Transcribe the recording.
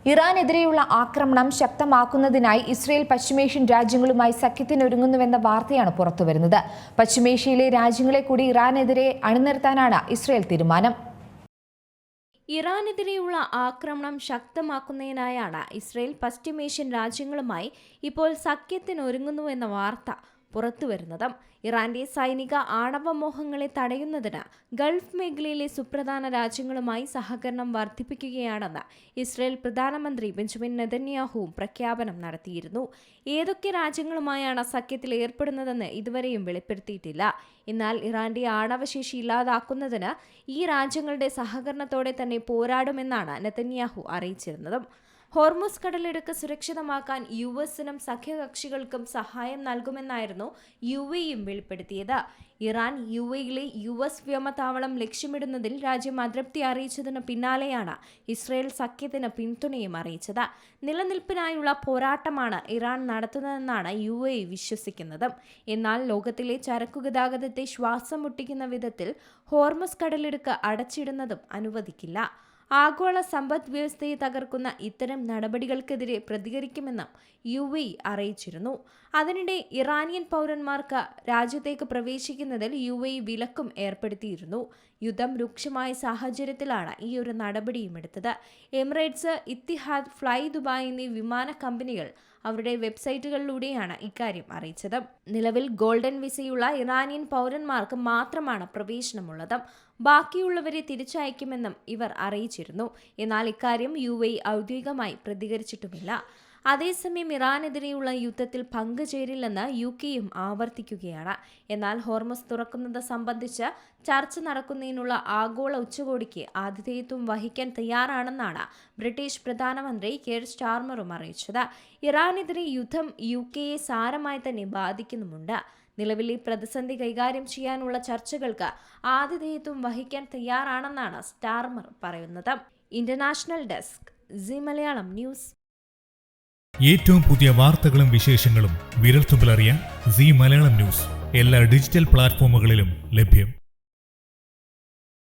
ഇറാനെതിരെയുള്ള ആക്രമണം ശക്തമാക്കുന്നതിനായി ഇസ്രയേൽ പശ്ചിമേഷ്യൻ രാജ്യങ്ങളുമായി സഖ്യത്തിനൊരുങ്ങുന്നുവെന്ന വാർത്തയാണ് പുറത്തുവരുന്നത്. പശ്ചിമേഷ്യയിലെ രാജ്യങ്ങളെ കൂടി ഇറാനെതിരെ അണിനിരത്താനാണ് ഇസ്രയേൽ തീരുമാനം. ഇറാനെതിരെയുള്ള ആക്രമണം ശക്തമാക്കുന്നതിനായാണ് ഇസ്രയേൽ പശ്ചിമേഷ്യൻ രാജ്യങ്ങളുമായി ഇപ്പോൾ സഖ്യത്തിനൊരുങ്ങുന്നുവെന്ന വാർത്ത പുറത്തുവരുന്നത്. ഇറാന്റെ സൈനിക ആണവമോഹങ്ങളെ തടയുന്നതിന് ഗൾഫ് മേഖലയിലെ സുപ്രധാന രാജ്യങ്ങളുമായി സഹകരണം വർദ്ധിപ്പിക്കുകയാണെന്ന് ഇസ്രയേൽ പ്രധാനമന്ത്രി ബെഞ്ചമിൻ നെതന്യാഹുവും പ്രഖ്യാപനം നടത്തിയിരുന്നു. ഏതൊക്കെ രാജ്യങ്ങളുമായാണ് സഖ്യത്തിൽ ഏർപ്പെടുന്നതെന്ന് ഇതുവരെയും വെളിപ്പെടുത്തിയിട്ടില്ല. എന്നാൽ ഇറാന്റെ ആണവശേഷി ഇല്ലാതാക്കുന്നതിന് ഈ രാജ്യങ്ങളുടെ സഹകരണത്തോടെ തന്നെ പോരാടുമെന്നാണ് നെതന്യാഹു അറിയിച്ചിരുന്നത്. ഹോർമുസ് കടലിടുക്ക് സുരക്ഷിതമാക്കാൻ യുഎസിനും സഖ്യകക്ഷികൾക്കും സഹായം നൽകുമെന്നായിരുന്നു യുഎഇയും വെളിപ്പെടുത്തിയത്. ഇറാൻ യുഎഇയിലെ യുഎസ് വ്യോമതാവളം ലക്ഷ്യമിടുന്നതിൽ രാജ്യം അതൃപ്തി അറിയിച്ചതിന് പിന്നാലെയാണ് ഇസ്രയേൽ സഖ്യത്തിന് പിന്തുണയും അറിയിച്ചത്. നിലനിൽപ്പിനായുള്ള പോരാട്ടമാണ് ഇറാൻ നടത്തുന്നതെന്നാണ് യുഎഇ വിശ്വസിക്കുന്നത്. എന്നാൽ ലോകത്തിലെ ചരക്കുഗതാഗതത്തെ ശ്വാസം മുട്ടിക്കുന്ന വിധത്തിൽ ഹോർമുസ് കടലിടുക്ക് അടച്ചിടുന്നതും അനുവദിക്കില്ല. ആഗോള സമ്പദ് വ്യവസ്ഥയെ തകർക്കുന്ന ഇത്തരം നടപടികൾക്കെതിരെ പ്രതികരിക്കുമെന്നും യുഎഇ അറിയിച്ചിരുന്നു. അതിനിടെ ഇറാനിയൻ പൗരന്മാർക്ക് രാജ്യത്തേക്ക് പ്രവേശിക്കുന്നതിൽ യുഎഇ വിലക്കും ഏർപ്പെടുത്തിയിരുന്നു. യുദ്ധം രൂക്ഷമായ സാഹചര്യത്തിലാണ് ഈ ഒരു നടപടിയും എടുത്തത്. എമിറേറ്റ്സ്, ഇത്തിഹാദ്, ഫ്ലൈ ദുബായ് എന്നീ വിമാന കമ്പനികൾ അവരുടെ വെബ്സൈറ്റുകളിലൂടെയാണ് ഇക്കാര്യം അറിയിച്ചത്. നിലവിൽ ഗോൾഡൻ വിസയുള്ള ഇറാനിയൻ പൗരന്മാർക്ക് മാത്രമാണ് പ്രവേശനമുള്ളത്. ബാക്കിയുള്ളവരെ തിരിച്ചയക്കുമെന്നും ഇവർ അറിയിച്ചിരുന്നു. എന്നാൽ ഇക്കാര്യം യുഎഇ ഔദ്യോഗികമായി പ്രതികരിച്ചിട്ടുമില്ല. അതേസമയം ഇറാനെതിരെയുള്ള യുദ്ധത്തിൽ പങ്കുചേരില്ലെന്ന് യുകെയും ആവർത്തിക്കുകയാണ്. എന്നാൽ ഹോർമുസ് തുറക്കുന്നത് സംബന്ധിച്ച് ചർച്ച നടക്കുന്നതിനുള്ള ആഗോള ഉച്ചകോടിക്ക് ആതിഥേയത്വം വഹിക്കാൻ തയ്യാറാണെന്നാണ് ബ്രിട്ടീഷ് പ്രധാനമന്ത്രി കെയർ സ്റ്റാർമറും അറിയിച്ചത്. ഇറാനെതിരെ യുദ്ധം യുകെയെ സാരമായി തന്നെ ബാധിക്കുന്നുമുണ്ട്. നിലവിലെ പ്രതിസന്ധി കൈകാര്യം ചെയ്യാനുള്ള ചർച്ചകൾക്ക് ആതിഥേയത്വം വഹിക്കാൻ തയ്യാറാണെന്നാണ് സ്റ്റാർമർ പറയുന്നത്. International desk, Zee Malayalam news. ഏറ്റവും പുതിയ വാർത്തകളും വിശേഷങ്ങളും വിരൽത്തുമ്പിലറിയാൻ സീ മലയാളം ന്യൂസ് എല്ലാ ഡിജിറ്റൽ പ്ലാറ്റ്ഫോമുകളിലും ലഭ്യം.